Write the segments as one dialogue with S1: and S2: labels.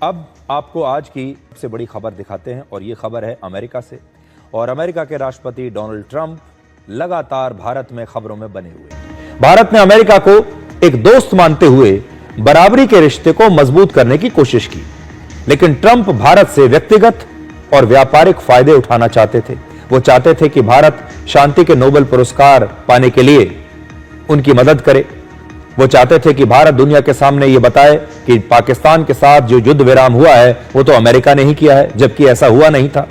S1: अब आपको आज की सबसे बड़ी खबर दिखाते हैं और ये खबर है अमेरिका से। और अमेरिका के राष्ट्रपति डोनाल्ड ट्रंप लगातार भारत में खबरों में बने हुए हैं। भारत ने अमेरिका को एक दोस्त मानते हुए बराबरी के रिश्ते को मजबूत करने की कोशिश की, लेकिन ट्रंप भारत से व्यक्तिगत और व्यापारिक फायदे उठाना चाहते थे। वो चाहते थे कि भारत शांति के नोबेल पुरस्कार पाने के लिए उनकी मदद करे। वो चाहते थे कि भारत दुनिया के सामने ये बताए कि पाकिस्तान के साथ जो युद्ध विराम हुआ है वो तो अमेरिका ने ही किया है, जबकि ऐसा हुआ नहीं था।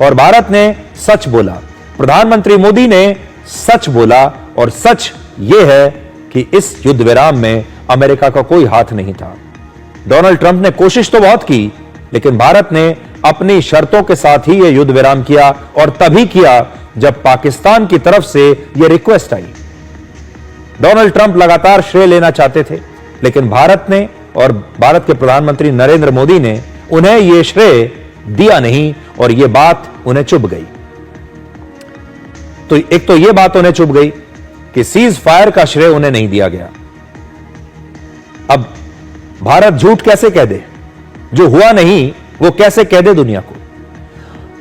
S1: और भारत ने सच बोला, प्रधानमंत्री मोदी ने सच बोला, और सच ये है कि इस युद्ध विराम में अमेरिका का कोई हाथ नहीं था। डोनाल्ड ट्रंप ने कोशिश तो बहुत की, लेकिन भारत ने अपनी शर्तों के साथ ही यह युद्ध विराम किया, और तभी किया जब पाकिस्तान की तरफ से यह रिक्वेस्ट आई। डोनाल्ड ट्रंप लगातार श्रेय लेना चाहते थे, लेकिन भारत ने और भारत के प्रधानमंत्री नरेंद्र मोदी ने उन्हें यह श्रेय दिया नहीं, और यह बात उन्हें चुभ गई। तो एक तो यह बात उन्हें चुभ गई कि सीज फायर का श्रेय उन्हें नहीं दिया गया। अब भारत झूठ कैसे कह दे, जो हुआ नहीं वो कैसे कह दे दुनिया को।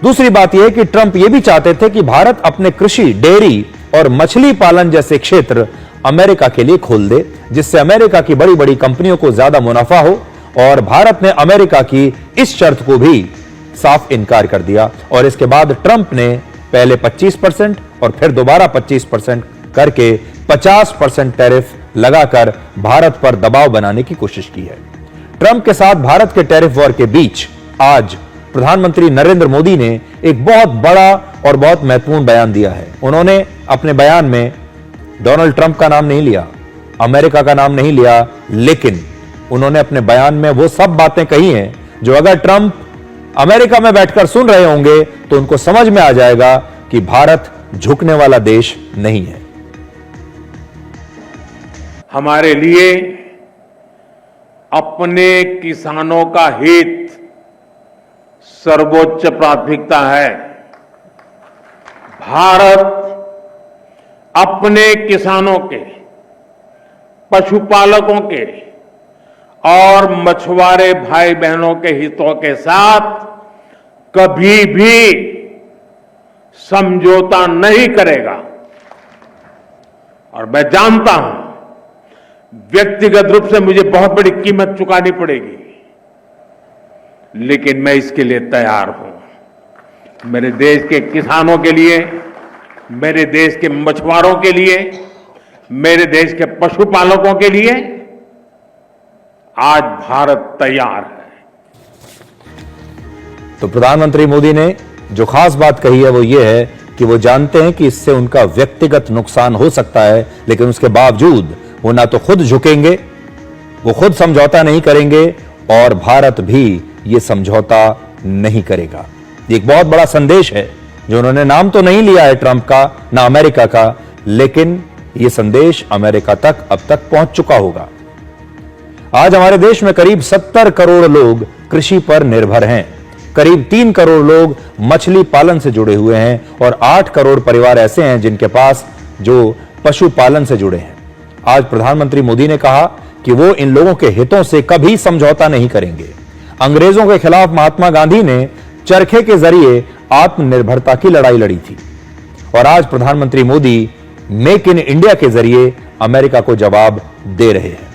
S1: दूसरी बात यह कि ट्रंप यह भी चाहते थे कि भारत अपने कृषि, डेयरी और मछली पालन जैसे क्षेत्र अमेरिका के लिए खोल दे, जिससे अमेरिका की बड़ी बड़ी कंपनियों को ज्यादा मुनाफा हो। और भारत ने अमेरिका की इस शर्त को भी साफ इनकार कर दिया, और इसके बाद ट्रंप ने पहले 25% और फिर दोबारा 25% करके 50% टैरिफ लगाकर भारत पर दबाव बनाने की कोशिश की है। ट्रंप के साथ भारत के टैरिफ वॉर के बीच आज प्रधानमंत्री नरेंद्र मोदी ने एक बहुत बड़ा और बहुत महत्वपूर्ण बयान दिया है। उन्होंने अपने बयान में डोनाल्ड ट्रंप का नाम नहीं लिया, अमेरिका का नाम नहीं लिया, लेकिन उन्होंने अपने बयान में वो सब बातें कही हैं जो अगर ट्रंप अमेरिका में बैठकर सुन रहे होंगे तो उनको समझ में आ जाएगा कि भारत झुकने वाला देश नहीं है।
S2: हमारे लिए अपने किसानों का हित सर्वोच्च प्राथमिकता है। भारत अपने किसानों के, पशुपालकों के और मछुआरे भाई बहनों के हितों के साथ कभी भी समझौता नहीं करेगा। और मैं जानता हूं व्यक्तिगत रूप से मुझे बहुत बड़ी कीमत चुकानी पड़ेगी, लेकिन मैं इसके लिए तैयार हूं। मेरे देश के किसानों के लिए, मेरे देश के मछुआरों के लिए, मेरे देश के पशुपालकों के लिए आज भारत तैयार है।
S1: तो प्रधानमंत्री मोदी ने जो खास बात कही है वो ये है कि वो जानते हैं कि इससे उनका व्यक्तिगत नुकसान हो सकता है, लेकिन उसके बावजूद वो ना तो खुद झुकेंगे, वो खुद समझौता नहीं करेंगे, और भारत भी ये समझौता नहीं करेगा। एक बहुत बड़ा संदेश है जो उन्होंने नाम तो नहीं लिया है ट्रंप का, ना अमेरिका का, लेकिन यह संदेश अमेरिका तक अब तक पहुंच चुका होगा। आज हमारे देश में करीब 70 करोड़ लोग कृषि पर निर्भर हैं, करीब 3 करोड़ लोग मछली पालन से जुड़े हुए हैं, और 8 करोड़ परिवार ऐसे हैं जिनके पास जो पशुपालन से जुड़े हैं। आज प्रधानमंत्री मोदी ने कहा कि वो इन लोगों के हितों से कभी समझौता नहीं करेंगे। अंग्रेजों के खिलाफ महात्मा गांधी ने चरखे के जरिए आत्मनिर्भरता की लड़ाई लड़ी थी, और आज प्रधानमंत्री मोदी मेक इन इंडिया के जरिए अमेरिका को जवाब दे रहे हैं।